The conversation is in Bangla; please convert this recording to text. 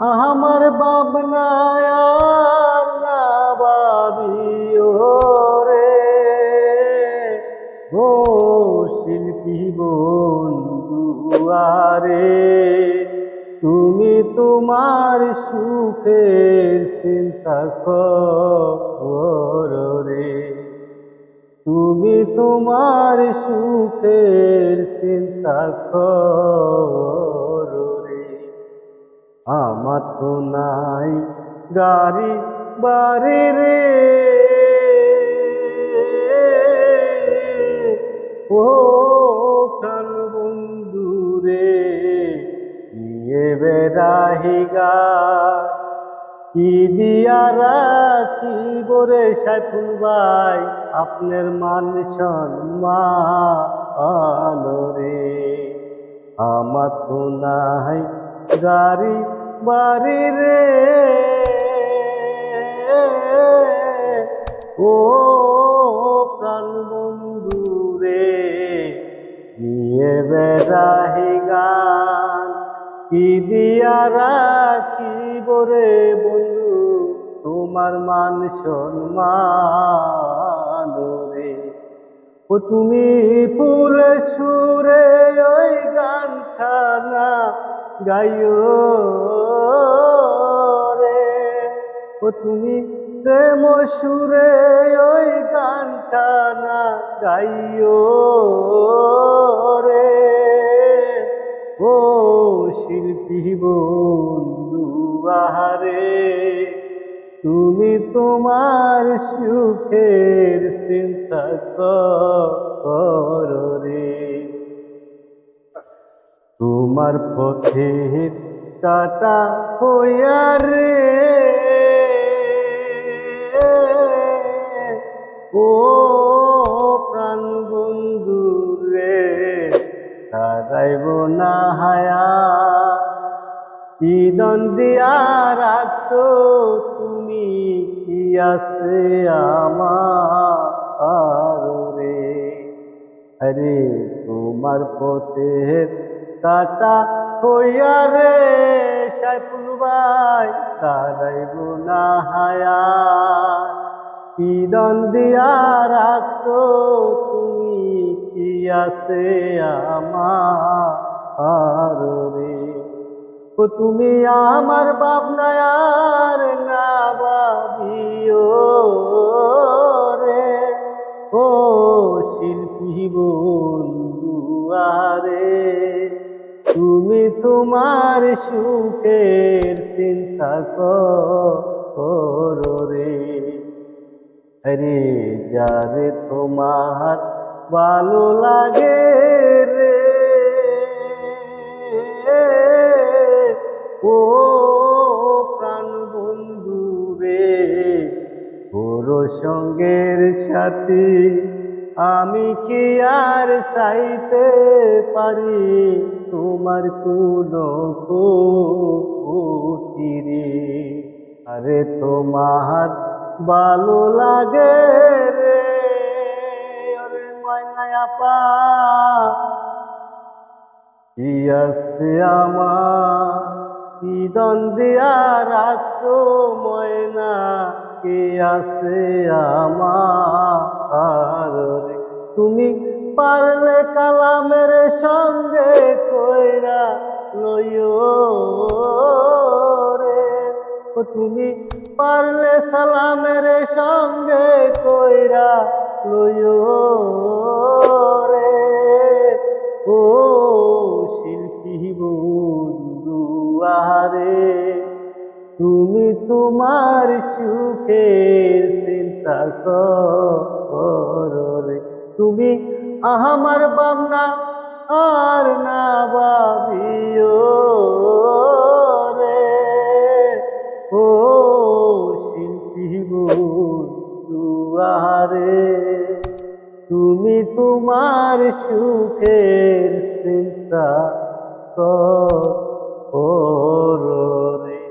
আমার ভাবনায় আর না ভাবিও রে ও শিল্পী বন্ধু আরে তুমি তোমার সুখের চিন্তা করো রে তুমি তোমার সুখের চিন্তা করো রে আমার তো নাই গাড়ি বাড়ি রে ও প্রাণ বন্ধু রে নিয়ে বেড়াহিগা কি দিয়া রাখিব রে সাইফুল ভাই আপনার মান সম্মান রে আমার তো নাই গাড়ি বাড়ি রে ও প্রাণ বন্ধু রে নিয়ে বেড়াহি গান কি দিয়া রাখিব রে বন্ধু তোমার মান সম্মান রে ও তুমি ফুলে সুরে ওই গানখানা গাইও রে ও তুমি প্রেম সুরে ওই গানখানা গাইও রে ও শিল্পী বন্ধু আহারে তুমি তোমার সুখের চিন্তা করো রে তোমার পথের কাটা হইয়া রে ও প্রাণ বন্ধু রে হারাইব না হায়া কি দিয়া রাখছো তুমি কি আছে আমার রে আরে তোমার পথের কাটা হইয়া রে সাইফুল ভাই হারাইব না হায়া কি দিয়া রাখছো তুমি কি আছে আমার রে ও তুমি আমার ভাবনায় আর না ভাবিও রে ও শিল্পী বন্ধু আরে তুমি তোমার সুখের চিন্তা করো রে আরে যারে তোমার ভালো লাগে রে ও প্রাণ বন্ধু রে ওর সঙ্গের সাথী আমি কি আর চাইতে পারি তোমার কোনো রে আরে তোমার ভালো লাগে রে আরে মাইনায় আপা কি আছে আমার কি দিয়া রাখছো ময়না কি আছে আমার রে তুমি পারলে কালামের সঙ্গে কইরা লইও রে ও তুমি পারলে সালামের সঙ্গে কইরা লইও রে ও শিল্পী বন্ধু আহারে তুমি তোমার সুখের চিন্তা করো রে তুমি আমার ভাবনা আর না ভাবিও রে ও শিল্পী বন্ধু আহারে তুমি তোমার সুখের চিন্তা করো।